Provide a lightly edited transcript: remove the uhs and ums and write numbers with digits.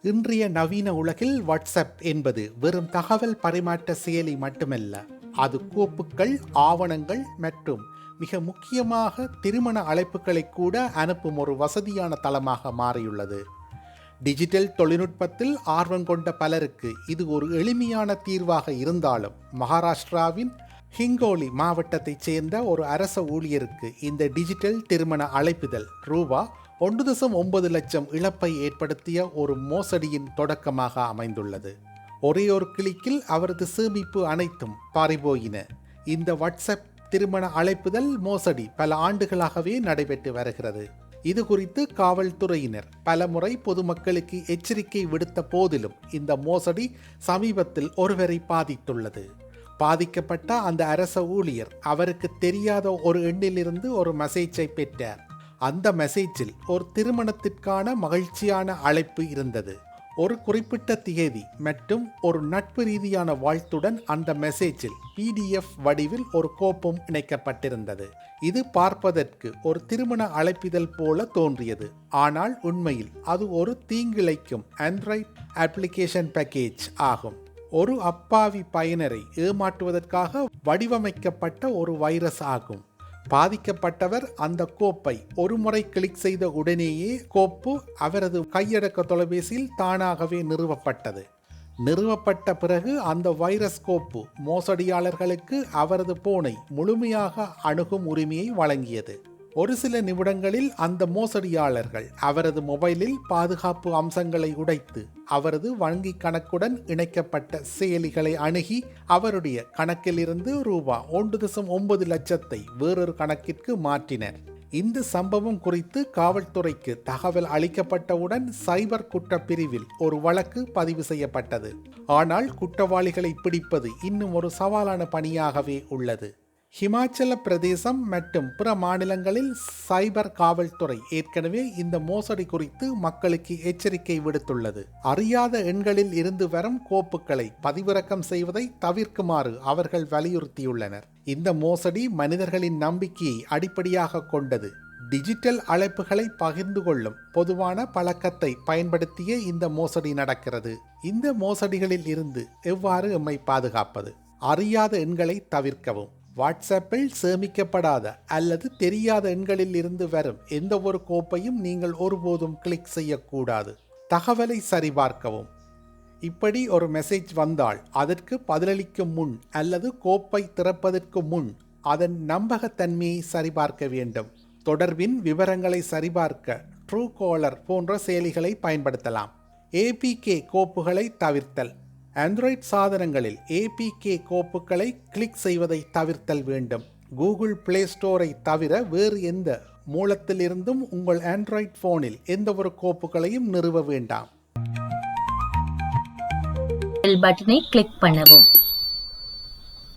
இன்றைய நவீன உலகில் வாட்ஸ்அப் என்பது வெறும் தகவல் பரிமாற்ற செயலி மட்டுமல்ல, அது கோப்புகள், ஆவணங்கள் மற்றும் மிக முக்கியமாக திருமண அழைப்புகளை கூட அனுப்பும் ஒரு வசதியான தளமாக மாறியுள்ளது. டிஜிட்டல் தொழில்நுட்பத்தில் ஆர்வம் கொண்ட பலருக்கு இது ஒரு எளிமையான தீர்வாக இருந்தாலும், மகாராஷ்டிராவின் ஹிங்கோலி மாவட்டத்தைச் சேர்ந்த ஒரு அரச ஊழியருக்கு இந்த டிஜிட்டல் திருமண அழைப்பிதழ் ரூபா 1.9 லட்சம் இழப்பை ஏற்படுத்திய ஒரு மோசடியின் தொடக்கமாக அமைந்துள்ளது. ஒரே ஒரு கிளிக்கில் அவரது சேமிப்பு அனைத்தும் பறிபோயின. இந்த வாட்ஸ்அப் திருமண அழைப்புதல் மோசடி பல ஆண்டுகளாகவே நடைபெற்று வருகிறது. இது குறித்து காவல்துறையினர் பலமுறை பொதுமக்களுக்கு எச்சரிக்கை விடுத்த போதிலும் இந்த மோசடி சமீபத்தில் ஒருவரை பாதித்துள்ளது. பாதிக்கப்பட்ட அந்த அரச ஊழியர் அவருக்கு தெரியாத ஒரு எண்ணிலிருந்து ஒரு மெசேஜை பெற்றார். அந்த மெசேஜில் ஒரு திருமணத்திற்கான மகிழ்ச்சியான அழைப்பு இருந்தது. ஒரு குறிப்பிட்ட திகதி மற்றும் ஒரு நட்பு ரீதியான வாழ்த்துடன் அந்த மெசேஜில் PDF வடிவில் ஒரு கோப்பும் இணைக்கப்பட்டிருந்தது. இது பார்ப்பதற்கு ஒரு திருமண அழைப்பிதழ் போல தோன்றியது. ஆனால் உண்மையில் அது ஒரு தீங்கிழைக்கும் ஆண்ட்ராய்டு அப்ளிகேஷன் பேக்கேஜ் ஆகும். ஒரு அப்பாவி பயனரை ஏமாற்றுவதற்காக வடிவமைக்கப்பட்ட ஒரு வைரஸ் ஆகும். பாதிக்கப்பட்டவர் அந்த கோப்பை ஒரு முறை கிளிக் செய்த உடனேயே கோப்பு அவரது கையடக்க தொலைபேசியில் தானாகவே நிறுவப்பட்ட பிறகு அந்த வைரஸ் கோப்பு மோசடியாளர்களுக்கு அவரது போனை முழுமையாக அணுகும் உரிமையை வழங்கியது. ஒரு சில நிமிடங்களில் அந்த மோசடியாளர்கள் அவரது மொபைலில் பாதுகாப்பு அம்சங்களை உடைத்து அவரது வங்கி கணக்குடன் இணைக்கப்பட்ட செயலிகளை அணுகி அவருடைய கணக்கிலிருந்து ரூபா 1.9 லட்சத்தை வேறொரு கணக்கிற்கு மாற்றினர். இந்த சம்பவம் குறித்து காவல்துறைக்கு தகவல் அளிக்கப்பட்டவுடன் சைபர் குற்றப்பிரிவில் ஒரு வழக்கு பதிவு செய்யப்பட்டது. ஆனால் குற்றவாளிகளை பிடிப்பது இன்னும் ஒரு சவாலான பணியாகவே உள்ளது. ஹிமாச்சல பிரதேசம் மற்றும் பிற மாநிலங்களில் சைபர் காவல்துறை ஏற்கனவே இந்த மோசடி குறித்து மக்களுக்கு எச்சரிக்கை விடுத்துள்ளது. அறியாத எண்களில் இருந்து வரும் கோப்புகளை பதிவிறக்கம் செய்வதை தவிர்க்குமாறு அவர்கள் வலியுறுத்தியுள்ளனர். இந்த மோசடி மனிதர்களின் நம்பிக்கையை அடிப்படையாக கொண்டது. டிஜிட்டல் அழைப்புகளை பகிர்ந்து கொள்ளும் பொதுவான பழக்கத்தை பயன்படுத்தியே இந்த மோசடி நடக்கிறது. இந்த மோசடிகளில் இருந்து எவ்வாறு எம்மை பாதுகாப்பது? அறியாத எண்களை தவிர்க்கவும். வாட்ஸ்அப்பில் சேமிக்கப்படாத அல்லது தெரியாத எண்களில் இருந்து வரும் எந்த ஒரு கோப்பையும் நீங்கள் ஒருபோதும் கிளிக் செய்யக்கூடாது. தகவலை சரிபார்க்கவும். இப்படி ஒரு மெசேஜ் வந்தால் அதற்கு பதிலளிக்கும் முன் அல்லது கோப்பை திறப்பதற்கு முன் அதன் நம்பகத்தன்மையை சரிபார்க்க வேண்டும். தொடர்பின் விவரங்களை சரிபார்க்க ட்ரூகாலர் போன்ற செயலிகளை பயன்படுத்தலாம். APK கோப்புகளை தவிர்த்தல். ஆண்ட்ராய்டு சாதனங்களில் APK கோப்புகளை கிளிக் செய்வதை தவிர்த்தல் வேண்டும். கூகுள் பிளே ஸ்டோரை தவிர வேறு எந்த மூலத்திலிருந்தும் உங்கள் ஆண்ட்ராய்டு போனில் எந்த ஒரு கோப்புகளையும் நிறுவ வேண்டாம். பெல் பட்டனை கிளிக் பண்ணவும்.